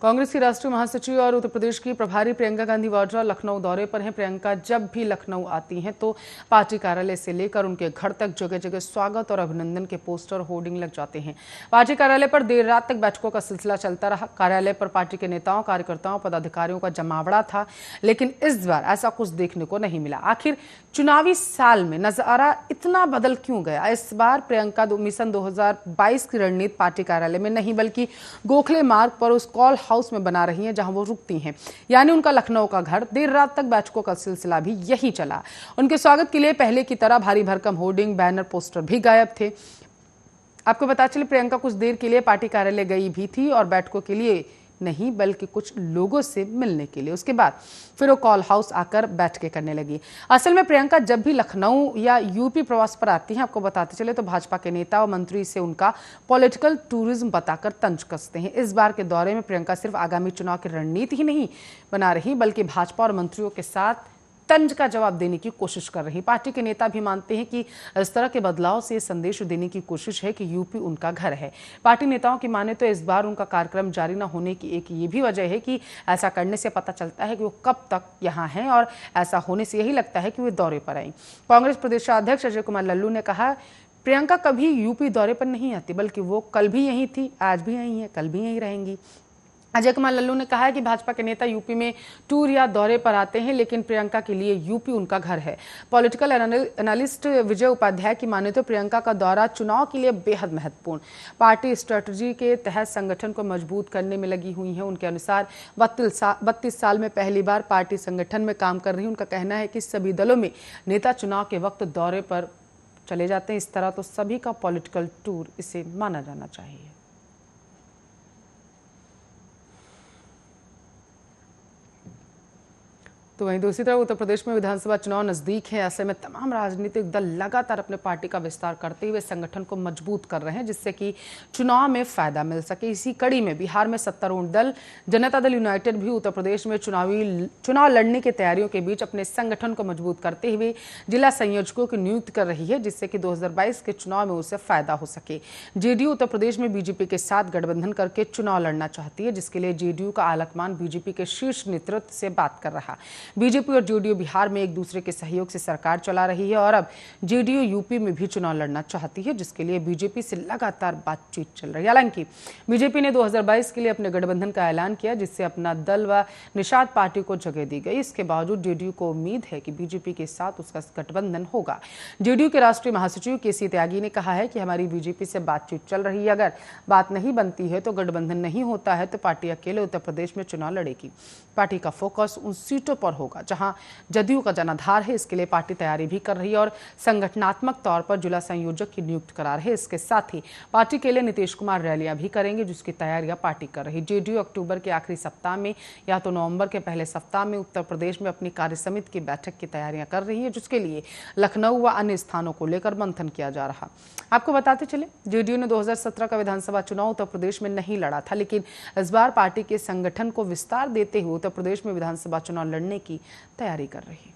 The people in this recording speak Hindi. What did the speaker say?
कांग्रेस की राष्ट्रीय महासचिव और उत्तर प्रदेश की प्रभारी प्रियंका गांधी वाड्रा लखनऊ दौरे पर हैं। प्रियंका जब भी लखनऊ आती हैं तो पार्टी कार्यालय से लेकर उनके घर तक जगह जगह स्वागत और अभिनंदन के पोस्टर होर्डिंग लग जाते हैं। पार्टी कार्यालय पर देर रात तक बैठकों का सिलसिला चलता रहा। कार्यालय पर पार्टी के नेताओं, कार्यकर्ताओं, पदाधिकारियों का जमावड़ा था, लेकिन इस बार ऐसा कुछ देखने को नहीं मिला। आखिर चुनावी साल में नजारा इतना बदल क्यों गया? इस बार प्रियंका मिशन 2022 की रणनीति पार्टी कार्यालय में नहीं बल्कि गोखले मार्ग पर उस कॉल हाउस में बना रही हैं जहां वो रुकती हैं, यानी उनका लखनऊ का घर। देर रात तक बैठकों का सिलसिला भी यही चला। उनके स्वागत के लिए पहले की तरह भारी भरकम होर्डिंग, बैनर, पोस्टर भी गायब थे। आपको बता चले, प्रियंका कुछ देर के लिए पार्टी कार्यालय गई भी थी और बैठकों के लिए नहीं बल्कि कुछ लोगों से मिलने के लिए। उसके बाद फिर वो कॉल हाउस आकर बैठकें करने लगी। असल में प्रियंका जब भी लखनऊ या यूपी प्रवास पर आती हैं, आपको बताते चले तो भाजपा के नेता और मंत्री से उनका पॉलिटिकल टूरिज्म बताकर तंज कसते हैं। इस बार के दौरे में प्रियंका सिर्फ आगामी चुनाव की रणनीति ही नहीं बना रही बल्कि भाजपा और मंत्रियों के साथ तंज का जवाब देने की कोशिश कर रही। पार्टी के नेता भी मानते हैं कि इस तरह के बदलाव से संदेश देने की कोशिश है कि यूपी उनका घर है। पार्टी नेताओं की माने तो इस बार उनका कार्यक्रम जारी न होने की एक ये भी वजह है कि ऐसा करने से पता चलता है कि वो कब तक यहाँ हैं और ऐसा होने से यही लगता है कि वे दौरे पर आए। कांग्रेस प्रदेशाध्यक्ष अजय कुमार लल्लू ने कहा, प्रियंका कभी यूपी दौरे पर नहीं आती बल्कि वो कल भी यहीं थी, आज भी यहीं है, कल भी यहीं रहेंगी। अजय कुमार लल्लू ने कहा है कि भाजपा के नेता यूपी में टूर या दौरे पर आते हैं, लेकिन प्रियंका के लिए यूपी उनका घर है। पॉलिटिकल एनालिस्ट विजय उपाध्याय की माने तो प्रियंका का दौरा चुनाव के लिए बेहद महत्वपूर्ण। पार्टी स्ट्रेटजी के तहत संगठन को मजबूत करने में लगी हुई है। उनके अनुसार 32 साल में पहली बार पार्टी संगठन में काम कर रही। उनका कहना है कि सभी दलों में नेता चुनाव के वक्त दौरे पर चले जाते हैं। इस तरह तो सभी का पॉलिटिकल टूर इसे माना जाना चाहिए। तो वहीं दूसरी तरफ उत्तर प्रदेश में विधानसभा चुनाव नजदीक है। ऐसे में तमाम राजनीतिक दल लगातार अपने पार्टी का विस्तार करते हुए संगठन को मजबूत कर रहे हैं, जिससे कि चुनाव में फायदा मिल सके। इसी कड़ी में बिहार में सत्तारूढ़ दल जनता दल यूनाइटेड भी उत्तर प्रदेश में चुनाव लड़ने की तैयारियों के बीच अपने संगठन को मजबूत करते हुए जिला संयोजकों की नियुक्ति कर रही है, जिससे कि 2022 के चुनाव में उसे फायदा हो सके। जेडीयू उत्तर प्रदेश में बीजेपी के साथ गठबंधन करके चुनाव लड़ना चाहती है, जिसके लिए जेडीयू का आलाकमान बीजेपी के शीर्ष नेतृत्व से बात कर रहा। बीजेपी और जेडीयू बिहार में एक दूसरे के सहयोग से सरकार चला रही है और अब जेडीयू यूपी में भी चुनाव लड़ना चाहती है, जिसके लिए बीजेपी से लगातार बातचीत चल रही है। हालांकि बीजेपी ने 2022 के लिए अपने गठबंधन का ऐलान किया, जिससे अपना दल व निषाद पार्टी को जगह दी गई। इसके बावजूद जेडीयू को उम्मीद है कि बीजेपी के साथ उसका गठबंधन होगा। जेडीयू के राष्ट्रीय महासचिव केसी त्यागी ने कहा है कि हमारी बीजेपी से बातचीत चल रही है, अगर बात नहीं बनती है तो गठबंधन नहीं होता है तो पार्टी अकेले उत्तर प्रदेश में चुनाव लड़ेगी। पार्टी का फोकस उन सीटों पर होगा जहां जदयू का जनाधार है। इसके लिए पार्टी तैयारी भी कर रही है और संगठनात्मक तौर पर जिला संयोजक की नियुक्ति करा रही है। इसके साथ ही पार्टी के लिए नीतीश कुमार रैलियां भी करेंगे, जिसकी तैयारियां पार्टी कर रही है। जेडीयू अक्टूबर के आखिरी सप्ताह में या तो नवंबर के पहले सप्ताह में उत्तर प्रदेश में अपनी कार्यसमिति की बैठक की तैयारियां कर रही है, जिसके लिए लखनऊ व अन्य स्थानों को लेकर मंथन किया जा रहा। आपको बताते चले, जेडीयू ने 2017 का विधानसभा चुनाव उत्तर प्रदेश में नहीं लड़ा था, लेकिन इस बार पार्टी के संगठन को विस्तार देते हुए उत्तर प्रदेश में विधानसभा चुनाव लड़ने की तैयारी कर रही है।